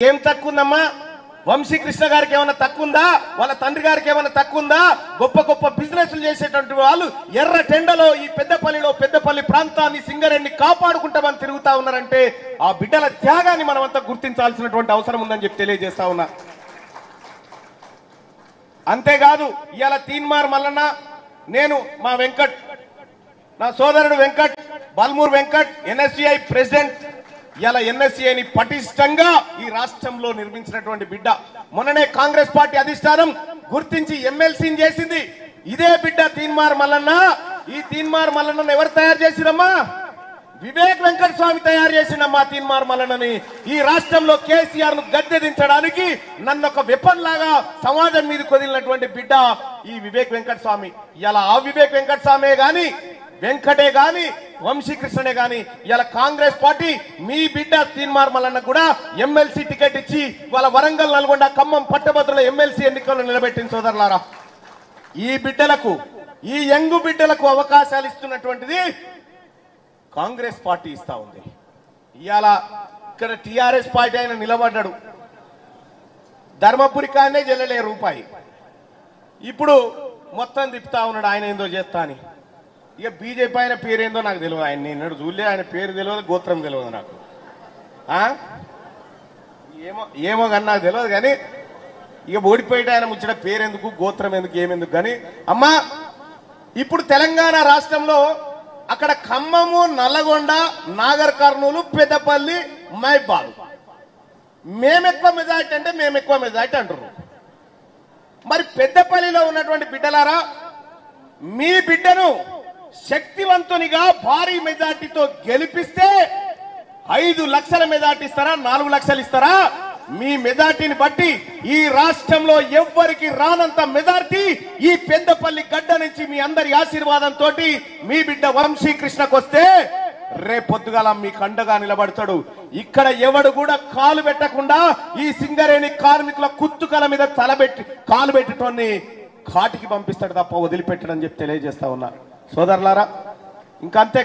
ఏం తక్కువందమ్మా? వంశీకృష్ణ గారికి ఏమైనా తక్కువందా? వాళ్ళ తండ్రి గారికి ఏమైనా తక్కువందా? గొప్ప గొప్ప బిజినెస్లు చేసేటువంటి వాళ్ళు ఎర్ర టెండలో ఈ పెద్దపల్లి ప్రాంతాన్ని సింగరేణిని కాపాడుకుంటామని తిరుగుతా ఉన్నారంటే ఆ బిడ్డల త్యాగాన్ని మనమంతా గుర్తించాల్సినటువంటి అవసరం ఉందని చెప్పి తెలియజేస్తా ఉన్నా. అంతేకాదు ఇవాళ తీన్మార్ మల్లన్న, నేను మా వెంకట్, నా సోదరుడు వెంకట్, బల్మూర్ వెంకట్, ఎన్ఎస్సిఐ ప్రెసిడెంట్, ఇలా ఎన్ఎస్సిఐని పటిష్టంగా ఈ రాష్ట్రంలో నిర్మించినటువంటి బిడ్డ. మొన్ననే కాంగ్రెస్ పార్టీ అధిష్టానం గుర్తించి ఎమ్మెల్సీని చేసింది ఇదే బిడ్డ తీన్మార్ మల్లన్న. ఈ తీన్మార్ మల్లన్నను ఎవరు తయారు చేసిరమ్మా? వివేక్ వెంకట స్వామి తయారు చేసిండమ్మా తీన్మార్ మల్లన్నని. ఈ రాష్ట్రంలో కేసీఆర్ ను గద్దె దించడానికి నన్ను ఒక వెపన్ లాగా సమాజం మీద కొదిలినటువంటి బిడ్డ ఈ వివేక్ వెంకట స్వామి. ఇలా ఆ వివేక్ వెంకట స్వామి గాని, వెంకటే గాని, వంశీకృష్ణనే గాని ఇలా కాంగ్రెస్ పార్టీ మీ బిడ్డ తీన్మార్ మల్లన్న కూడా ఎమ్మెల్సీ టికెట్ ఇచ్చి వాళ్ళ వరంగల్, నల్గొండ, ఖమ్మం పట్టభద్రుల ఎమ్మెల్సీ ఎన్నికల్లో నిలబెట్టిన సోదరులారా. ఈ బిడ్డలకు, ఈ యంగ్ బిడ్డలకు అవకాశాలు ఇస్తున్నటువంటిది కాంగ్రెస్ పార్టీ ఇస్తా ఉంది. ఇవాళ ఇక్కడ టిఆర్ఎస్ పార్టీ ఆయన నిలబడ్డాడు, ధర్మపురి కానే జల్లలే రూపాయి. ఇప్పుడు మొత్తం తిప్పుతా ఉన్నాడు ఆయన ఏందో చేస్తా అని. ఇక బీజేపీ ఆయన పేరేందో నాకు తెలియదు, ఆయన నేను చూడలే, ఆయన పేరు తెలియదు, గోత్రం తెలియదు నాకు. ఏమో కానీ నాకు తెలియదు. కానీ ఇక ఓడిపోయేట ఆయన ముచ్చట పేరెందుకు, గోత్రం ఎందుకు, ఏమెందుకు. కానీ అమ్మా ఇప్పుడు తెలంగాణ రాష్ట్రంలో అక్కడ ఖమ్మము, నల్లగొండ, నాగర్ కర్నూలు, పెద్దపల్లి, మైబాల్ మేమెక్కువ మెజార్టీ అంటే మేమెక్కువ మెజార్టీ అంటారు. మరి పెద్దపల్లిలో ఉన్నటువంటి బిడ్డలారా, మీ బిడ్డను శక్తివంతునిగా భారీ మెజార్టీతో గెలిపిస్తే 5 లక్షల మెజార్టీ ఇస్తారా, 4 లక్షలు ఇస్తారా? మీ మెజార్టీని బట్టి ఈ రాష్ట్రంలో ఎవ్వరికి రానంత మెజార్టీ ఈ పెద్దపల్లి గడ్డ నుంచి మీ అందరి ఆశీర్వాదంతో మీ బిడ్డ వంశీకృష్ణకు వస్తే రేపొద్దుగాల మీ కండగా నిలబడతాడు. ఇక్కడ ఎవడు కూడా కాలు పెట్టకుండా ఈ సింగరేణి కార్మికుల కుత్తుకల మీద కాలు పెట్టేటోన్ని కాటికి పంపిస్తాడు తప్ప వదిలిపెట్టడని చెప్పి తెలియజేస్తా ఉన్నా సోదరులారా. ఇంకంతే.